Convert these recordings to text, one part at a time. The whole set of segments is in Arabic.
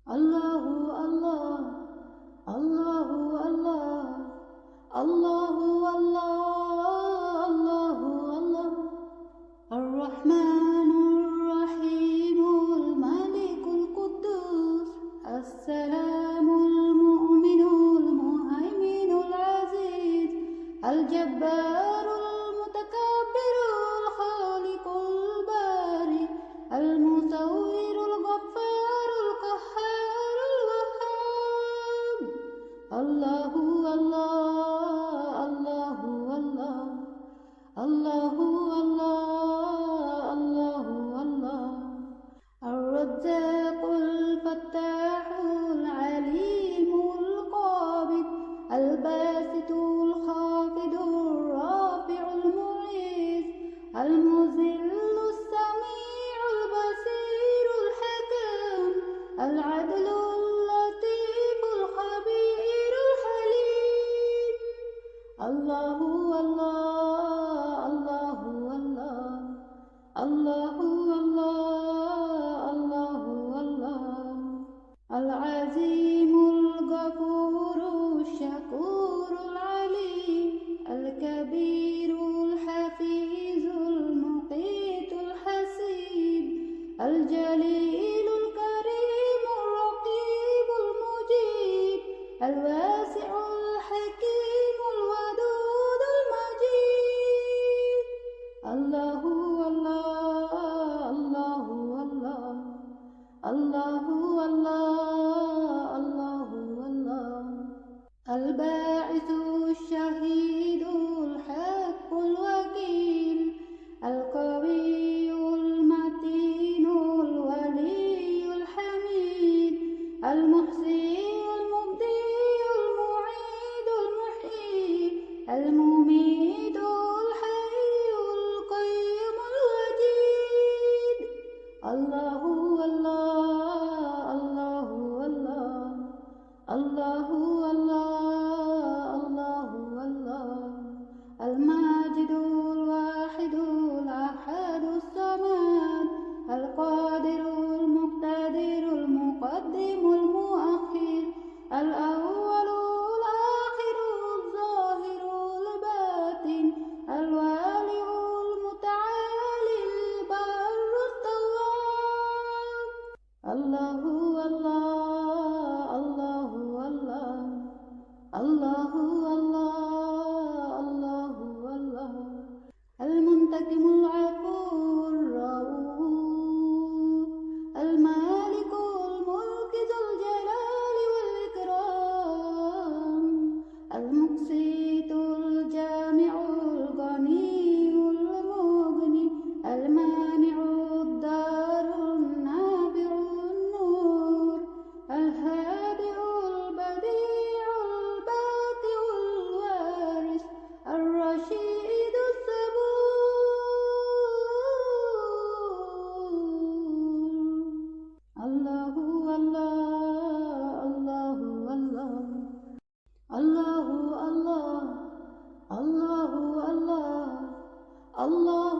الله الله الله الله الله الله الله الله الرحمن الرحيم الملك القدوس السلام المؤمن المهيمن العزيز الجبار المتكبر الخالق البارئ المصور الغفار القهار الوهاب الله الله الله الله الله الله الله الله الرزاق الفتاح العليم القابض الباسط الخافض الرافع المعيذ المذل السميع البصير الحكيم العدل اللطيف الخبير الحليم الله الله الله الله الله الله الله العظيم الغفور الشكور العليم الكبير الحفيظ المقيت الحسيب الجليل الكريم الرقيب المجيب الواسع الحكيم الودود المجيد الله الله الله الله الله الله الله الباعث الشهيد الحق الوكيل القوي المتين الولي الحميد المحصي المبدي المعيد المحيي المميت الحي القيوم الوجيد الله الله الله الله الله الله الله الماجد الواحد الأحد الصمد القادر المقتدر المقدم المؤخر الأول الآخر الظاهر الباطن الوالي المتعالي البر التواب الله الله الله الله الله الله الله المنتقم العفو الرؤوف المالك الملك ذو الجلال والإكرام المقسط الجامع الغني المغني المانع الدار النافع النور الهادئ البديع الباقي الوارث الرشيد الصبور الله الله الله الله الله الله الله الله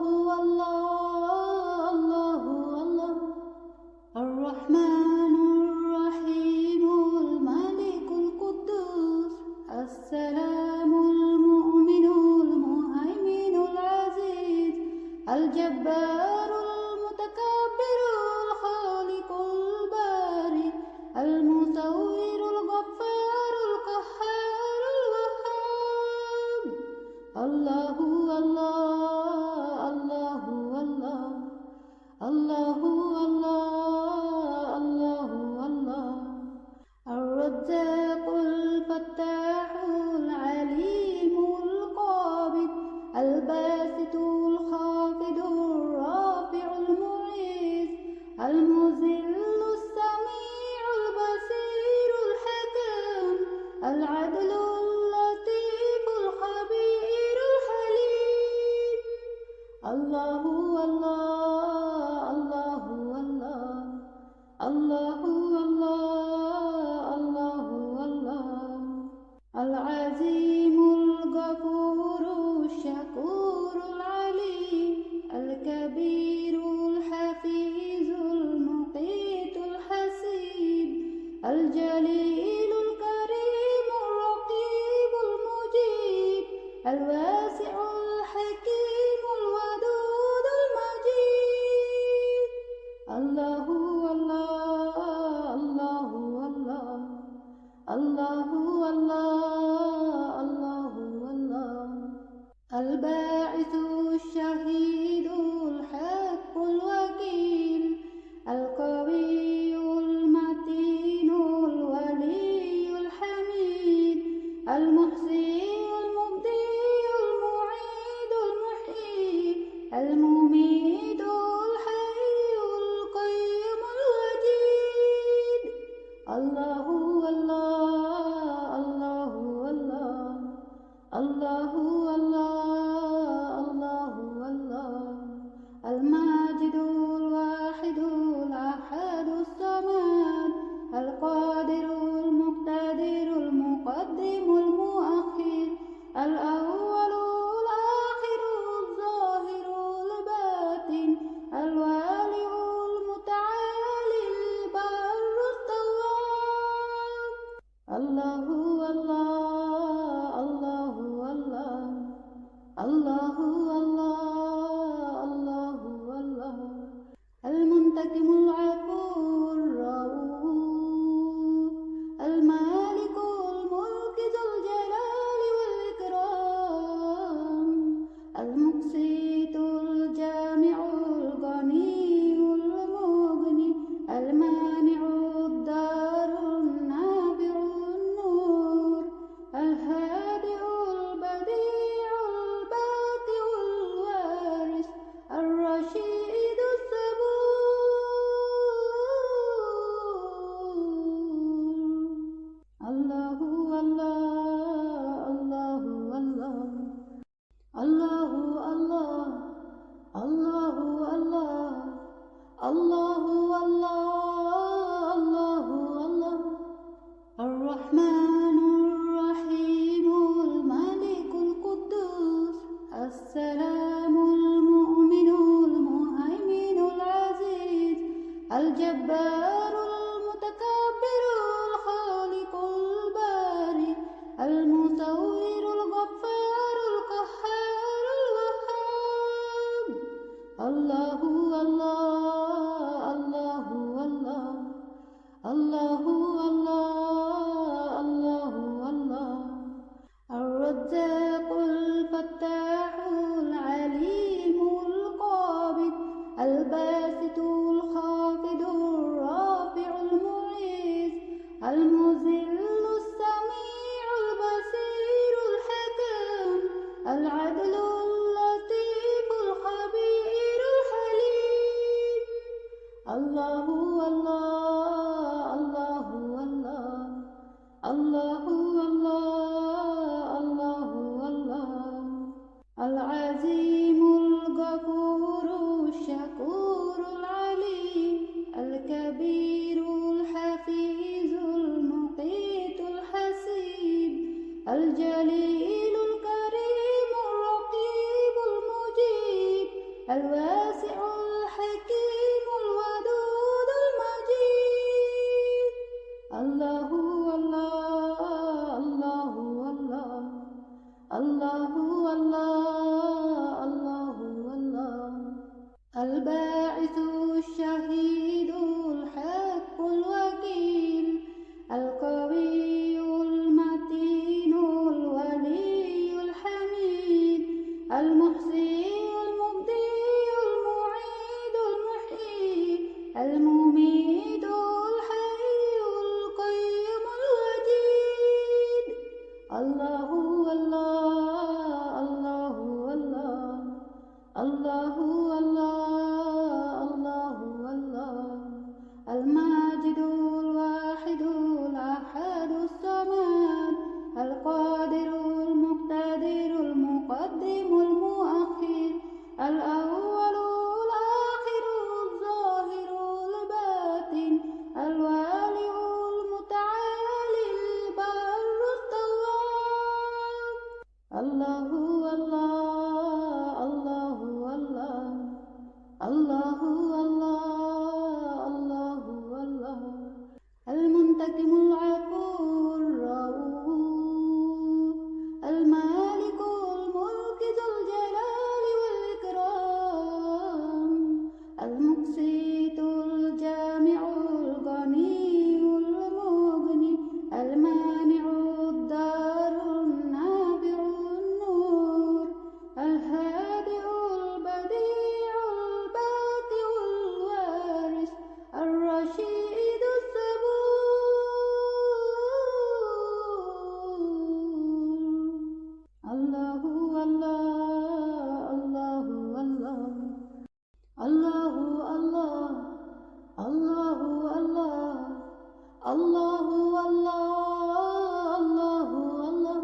الله الله الرحمن الرحيم الملك القدوس السلام المؤمن المهيمن العزيز الجبار المتكبر الخالق البارئ المصور الغفار القهار الوهاب الله الله الله الله الله الله الله الله الله الله الله الله الله الله الباعث الشهيد الحق الوكيل القوي المتين الولي الحميد المحصي المبدي المعيد المحيي المميت الحي القيوم الوجيد الله الله الله الله الله الله الله الماجد الواحد الأحد الصمد القادر المقتدر المقدم المؤخر الأول الآخر الظاهر الباطن الوالي المتعالي البر التواب الله الله الله الله الله الله الله المنتقم العفو الرؤوف المالك الملك ذو الجلال والإكرام المقسط الجامع الغني المغني المانع الدار النافع النور الهادئ البديع الباقي الوارث الرشيد الصبور الله الله الله الله الله الله الله الله الله الرحمن الرحيم الملك القدوس السلام المؤمن المهيمن العزيز الجبار المتكبر الخالق البارئ المصور الغفار القهار الوهاب الله الله الله الله الله الله الله الرزاق الفتاح العليم القابض الباسط الخافض الرافع المعيز المذل السميع البصير الحكم العدل اللطيف الخبير الحليم الله الله الله الله الله الله الله العظيم الغفور الشكور العليم الكبير الحفيظ المقيت الحسيب الجليل الكريم الرقيب المجيب الواسع الحكيم الودود المجيد الله الله الله الله الله الله الله الباعث الشهيد الحق الوكيل القوي المتين الولي الحميد المحصي المبدي المعيد المحيي المميت الحي القيوم الوجيد الله الله الله الله الله الله الله الماجد الواحد الأحد الصمد القادر المقتدر المقدم المؤخر الأول الآخر الظاهر الباطن الوالي المتعالي البر التواب الله الله الله الله الله الله الله المنتقم العفو الرؤوف المالك الملك ذو الجلال والإكرام المقسط المانع الدار النافع النور الهادئ البديع الباقي الوارث الرشيد الصبور. الله الله الله الله الله الله الله الله الله الله الله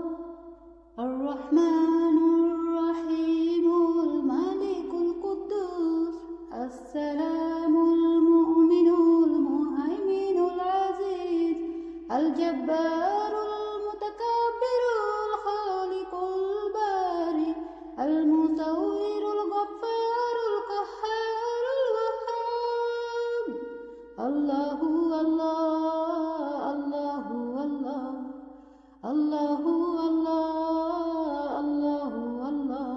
الرحمن الرحيم الملك القدوس السلام المؤمن المهيمن العزيز الجبار المتكبر الخالق البارئ المصور الغفار القهار الوهاب. الله الله الله الله الله الله الله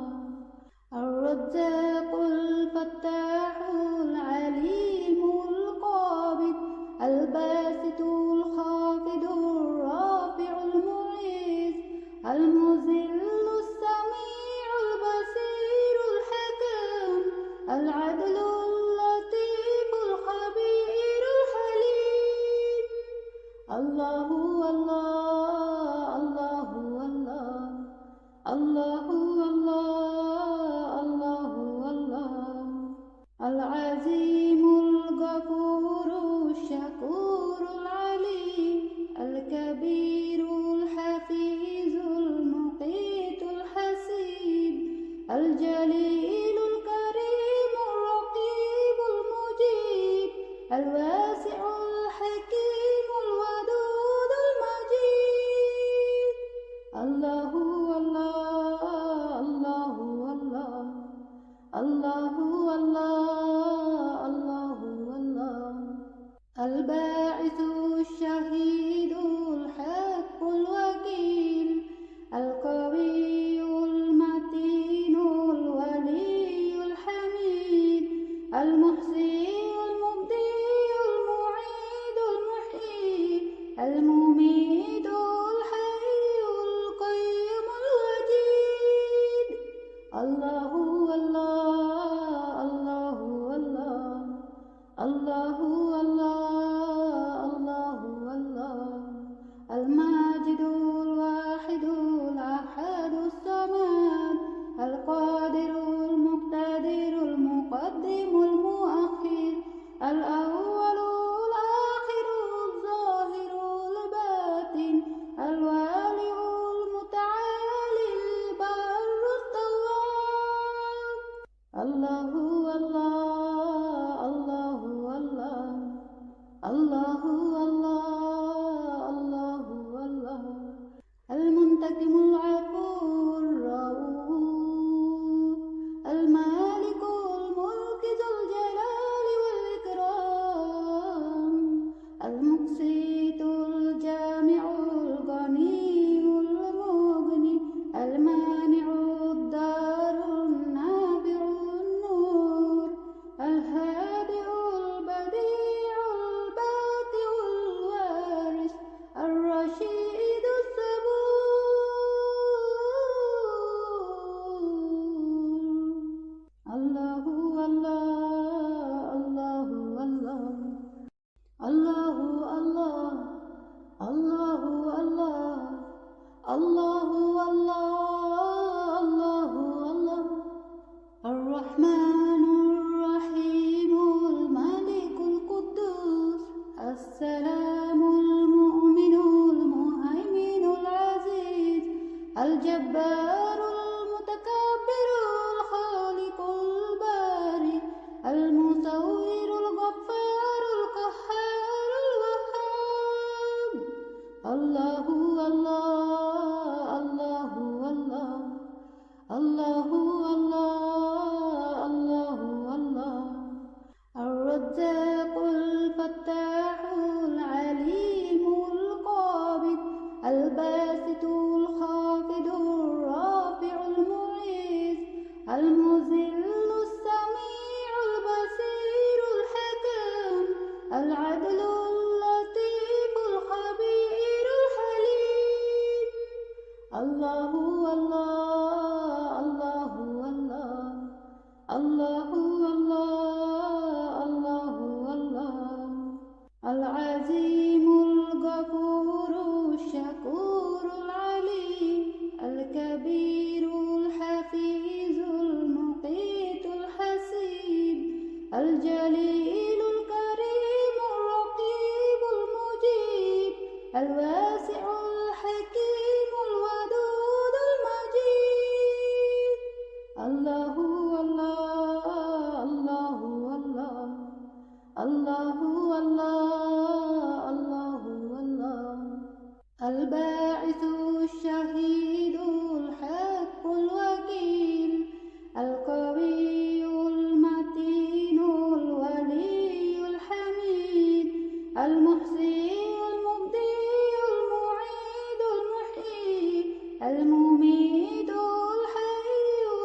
الرزاق الفتاح العليم القابض الباسط الخافض الرافع المعيذ المذل السميع البصير الحكيم العدل اللطيف الخبير الحليم. الله الله الله الله الله الله الله العظيم الغفور الشكور العليم الكبير الحفيظ المقيت الحسيب الجليل الكريم الرقيب المجيب الواسع الحكيم الودود المجيد. الله الله الله الله الله الله الله الباعث الشهيد الحق الوكيل القوي المتين الولي الحميد المحصي المبدي المعيد المحيي المميت الحي القيوم الوجيد. الله الله الله الله الله الله الله الماجد الواحد الأحد الصمد القادر المقتدر المقدم المؤخر الأول الآخر الظاهر الباطن الوالي المتعالي البر التواب. الله الله الله الله الله الله الله المنتقم العفو الرؤوف المالك الملك ذو الجلال والإكرام المقسط الجامع الغني المغني المانع الدار النافع النور الهادئ البديع الباقي الوارث الرشيد الصبور. الله الله الله الله الله الله الله الله الله الله الرحمن الرحيم الملك القدوس السلام المؤمن المهيمن العزيز الجبار المتكبر الخالق البارئ المصور الغفار القهار الوهاب. الله الله الله الله الله الله الله الرزاق الفتاح العليم القابض الباسط الخافض الرافع المعيذ المذل السميع البصير الحكيم العدل اللطيف الخبير الحليم. الله الله الله الله الباعث الشهيد الحق الوكيل القوي المتين الولي الحميد المحصي المبدي المعيد المحيي المميت الحي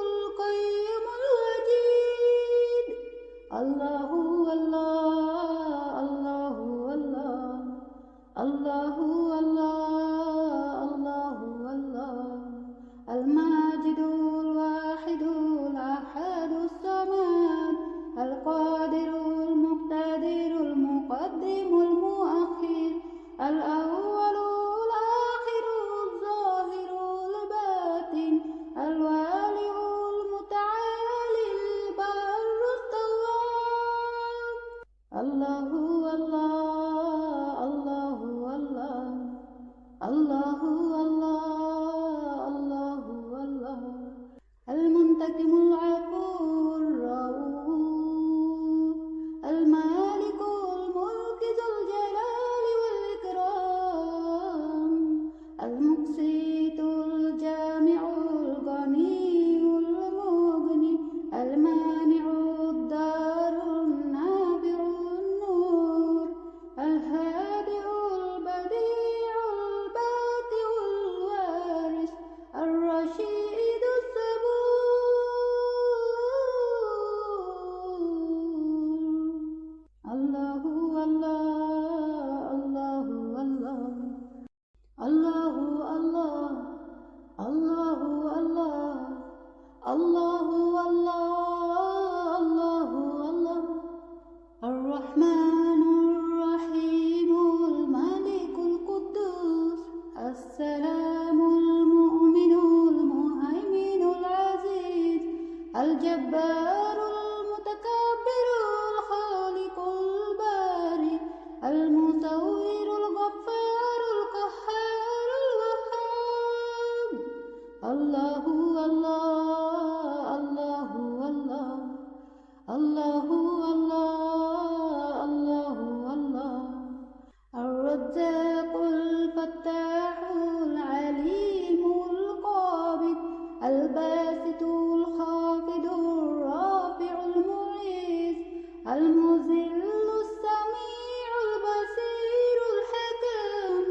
القيوم الوجيد الله الله الله الله الله الله الله الماجد الواحد الأحد الصمد القادر المقتدر المقدم المؤخر الأول الآخر الظاهر الباطن الوالي المتعالي البر التواب الله الله الله الله الله الله الله المنتقم العفو الرؤوف المالك الملك ذو الجلال والإكرام المقسط الجامع الغني المغني المانع الدار النافع النور الهادئ البديع الباقي الوارث الرشيد الصبور الله الله الله الله الله الله الله الله الله الرحمن الرحيم الملك القدوس السلام المؤمن المهيمن العزيز الجبار المتكبر الخالق البارئ المصور الغفار القهار الوهاب الله الله الله الله الله الله الله الرزاق الفتاح العليم القابض الباسط الخافض الرافع المعز المذل السميع البصير الحكم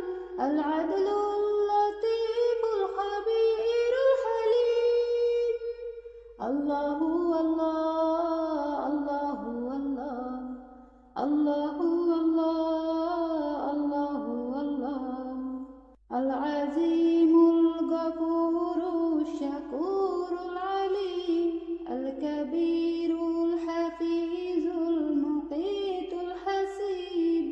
العدل اللطيف الخبير الحليم الله الله الله الله الله الله الله العظيم الغفور الشكور العليم الكبير الحفيظ المقيت الحسيب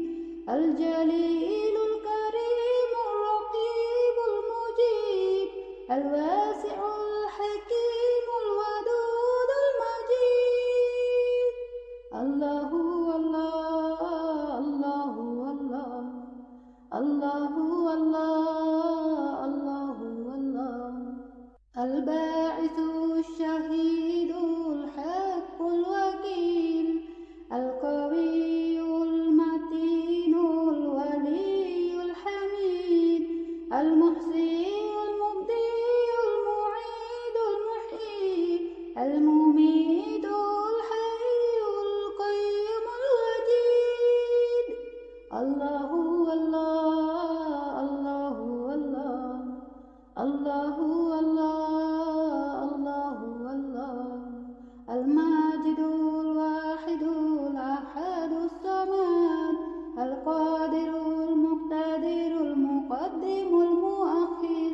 الجليل الكريم الرقيب المجيب الواسع الحكيم الودود المجيد الله الله الله الله الله الله الله الباعث الشهيد الحق الوكيل القوي المتين الولي الحميد المحصي المبدي المعيد المحيي المميت الحي القيوم الوجيد الله الله الله الله الله الله الله الماجد الواحد الأحد الصمد القادر المقتدر المقدم المؤخر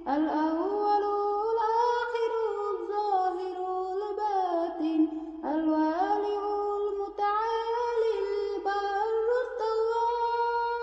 الأول الآخر الظاهر الباطن الوالي المتعالي البر التواب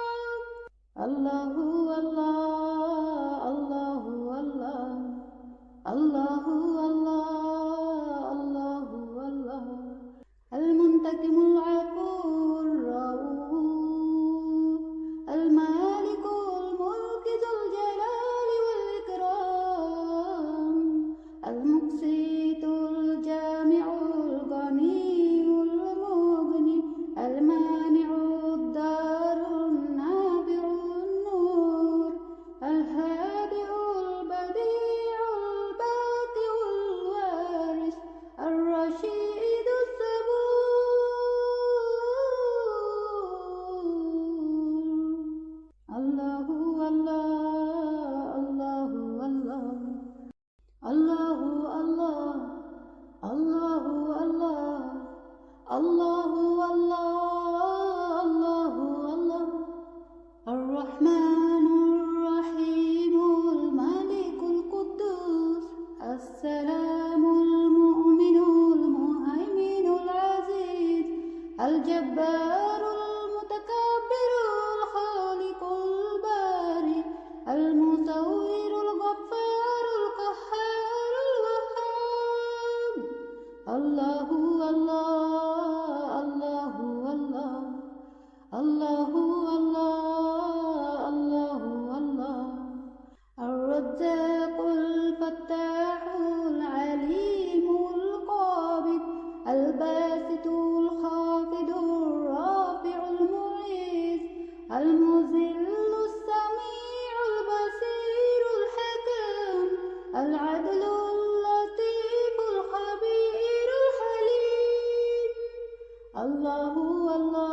الله الله الله الله الرزاق الفتاح العليم القابض الباسط الخافض الرافع المعيذ المذل السميع البصير الحكيم العدل اللطيف الخبير الحليم الله الله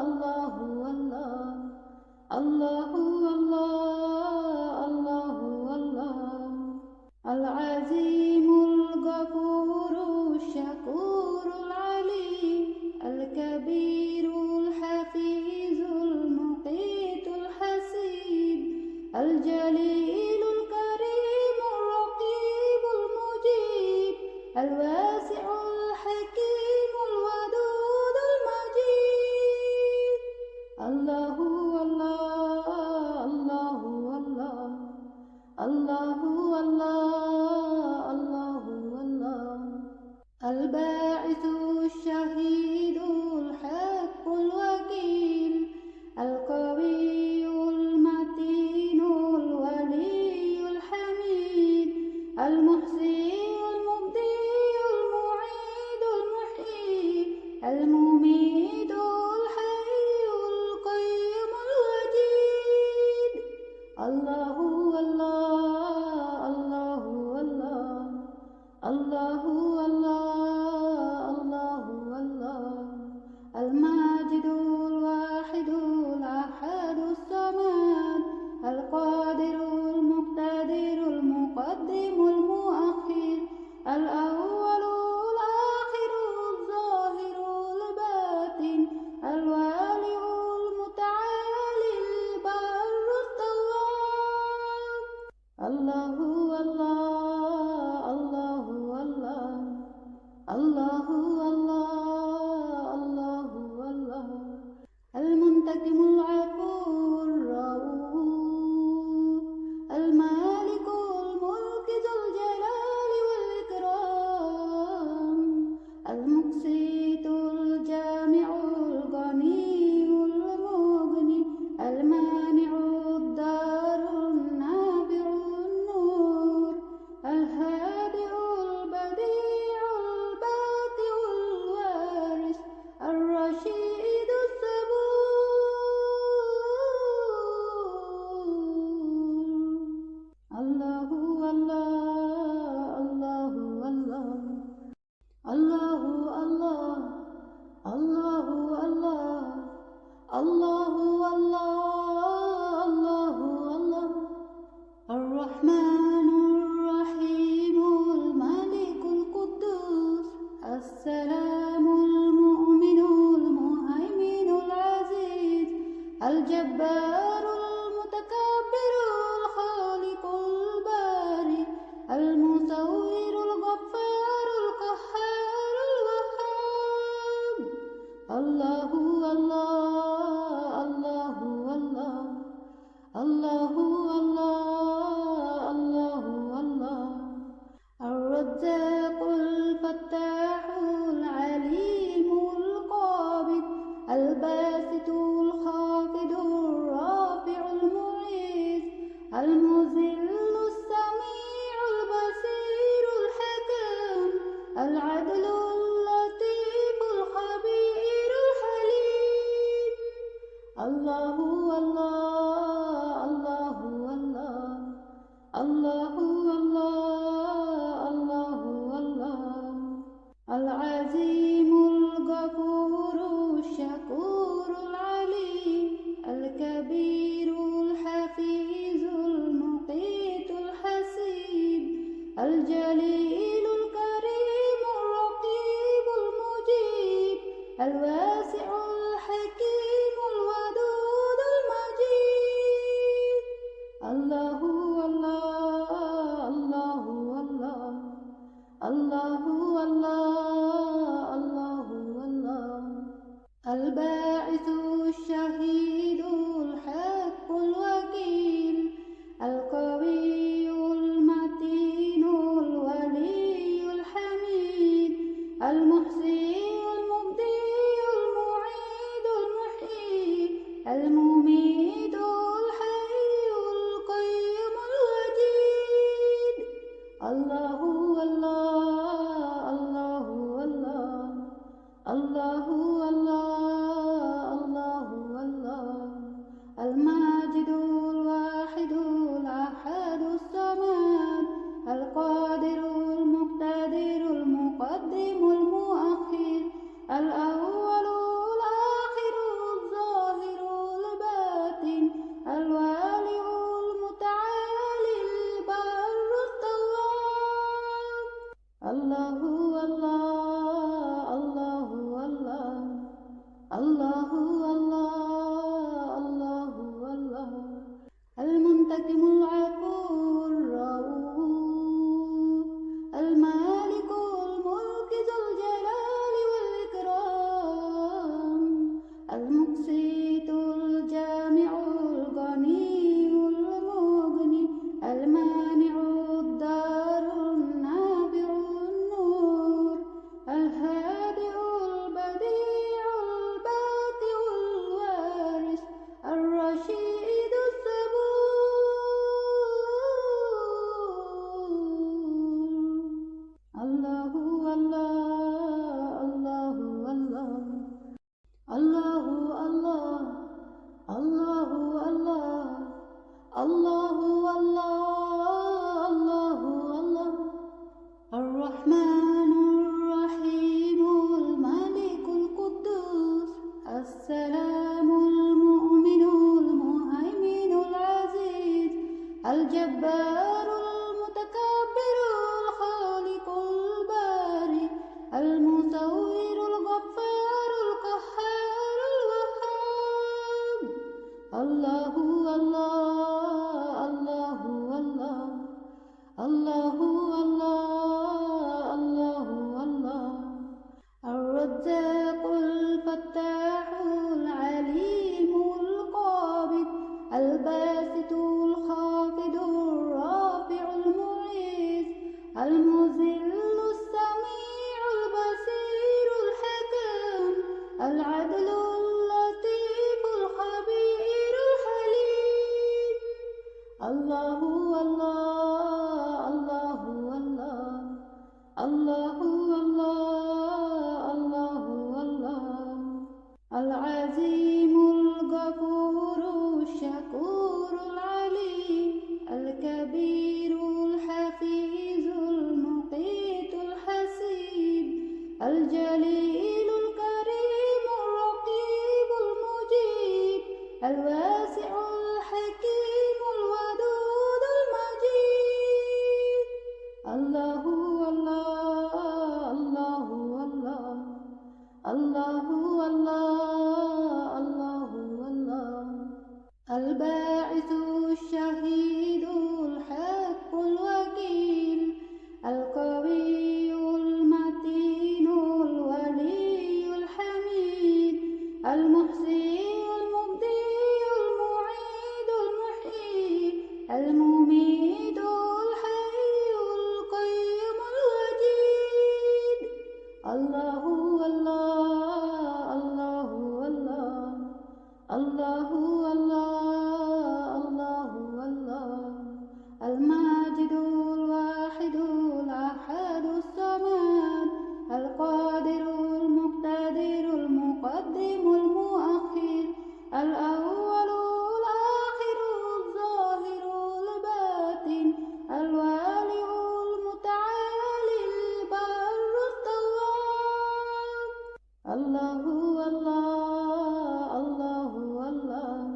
الله الله الله الله الله العظيم الغفور الشكور العليم الكبير الحفيظ المقيت الحسيب الجليل الكريم الرقيب المجيب الواسع الحكيم الودود المجيد الله الله الله الله الله الله الله الباعث الشهيد الحق الوكيل القوي المتين الولي الحميد المحصي المبدي المعيد المحيي المميت الحي القيوم الوجيد الله الله الله الله الله الله الله الماجد الواحد الأحد الصمد القادر المقتدر المقدم المؤخر الأول الآخر الظاهر الباطن الوالي المتعالي البر التواب الله الله الله الله الله الله الله المنتقم العفو الرؤوف المالك الملك ذو الجلال والإكرام المقسط الجامع الغني المغني المانع الدار النافع النور الهادئ البديع الباقي الوارث الرشيد الصبور الله الله الله الله الله الله الله الله الله الله الرحمن الرحيم الملك القدوس السلام المؤمن المهيمن العزيز الجبار المتكبر الخالق البارئ المصور الغفار القهار الوهاب الله الله الله الله الله الله الله الرزاق الفتاح العليم القابض الباسط الخافض الرافع المعيذ المذل السميع البصير الحكيم العدل اللطيف الخبير الحليم الله الله الله الله الله الله العظيم الغفور الشكور العليم الكبير الحفيظ المقيت الحسيب الجليل الكريم الرقيب المجيب الواسع الحكيم الودود المجيد الله الله الله الله الله الله الله الباعث الشهيد الحق الوكيل القوي المتين الولي الحميد المحصي المبدي المعيد المحيي المميت الحي القيوم الوجيد. الله الله الله الله الله الله الله الله الماجد الواحد الأحد الصمد القادر المقتدر المقدم المؤخر الأول الآخر الظاهر الباطن الوالي المتعالي البر التواب. الله الله الله الله الله الله الله المنتقم العفو الرؤوف المالك الملك ذو الجلال والإكرام المقسط الجامع الغني المغني المانع الدار النافع النور الهادئ البديع الباقي الوارث الرشيد الصبور. الله الله الله الله الله الله الله الله الله الله الرحمن الرحيم الملك القدوس السلام المؤمن المهيمن العزيز الجبار المتكبر الخالق البارئ المصور الغفار القهار الوهاب. الله الله الله الله الله الله الله الرزاق الفتاح العليم القابض الباسط الخافض الرافع المعيذ المذل السميع البصير الحكم العدل اللطيف الخبير الحليم. الله الله الله الله الله الله الله العظيم الغفور الشكور العليم الكبير الحفيظ المقيت الحسيب الجليل الكريم الرقيب المجيب الواسع الحكيم الودود المجيد. الله الله الله الله الله الله الله الباعث الشهيد الحق الوكيل القوي المتين الولي الحميد المحصي المبدي المعيد المحيي المميت الحي القيوم الوجيد. الله الله الله الله الله الله الله الماجد الواحد الأحد الصمد القادر المقتدر المقدم المؤخر الأول الآخر الظاهر الباطن الوالي المتعالي البر التواب. الله الله الله الله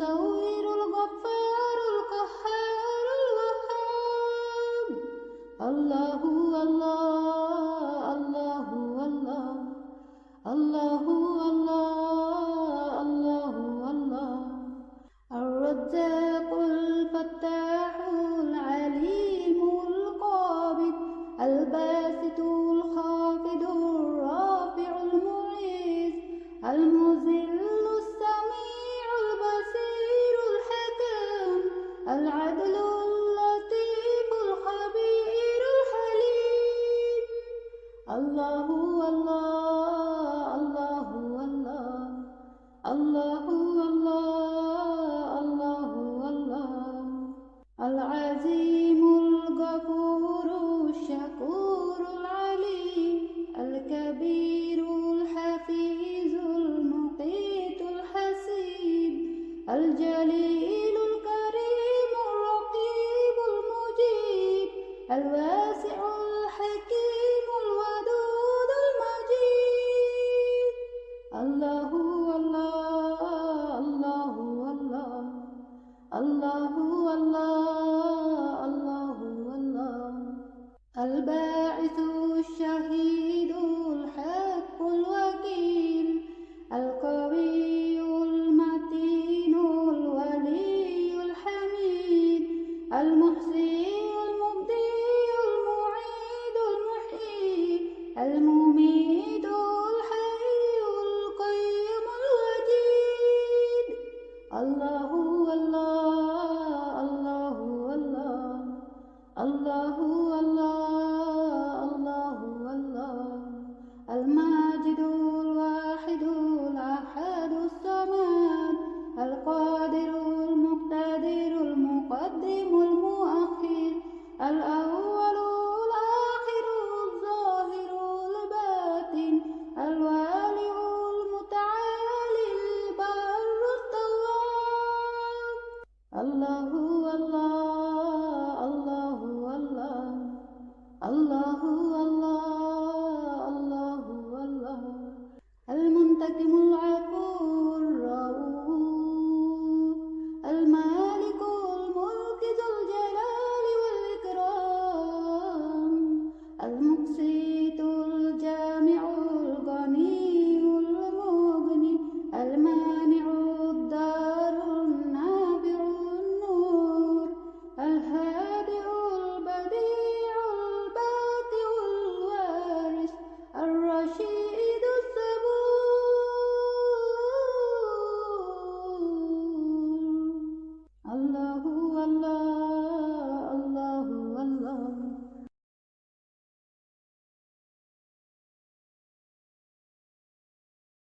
المصور الغفار القهار الوهاب. الله الله الله الله الله الله الله الله. الرزاق الفتاح العليم القابض الباسط الخافض الرافع المعز المذل السميع البصير الحكم العدل اللطيف الخبير الحليم. الله الله الله الله الله الله الله الله. العظيم الغفور الشكور العليم الكبير الحفيظ المقيت الحسيب الجليل الكريم الرقيب المجيب الواسع الحكيم الودود المجيد. الله الله الله الله الله الله الله الله. الباعث الشهيد الحق الوكيل القوي المتين الولي الحميد المحصي المبدي المعيد المحيي المميت الحي القيوم الوجيد. الله الله الله الله الله الله الله الله. الماجد الواحد الأحد الصمد القادر المقتدر المقدم المؤخر الأول الآخر الظاهر الباطن الوالي المتعالي البر التواب. الله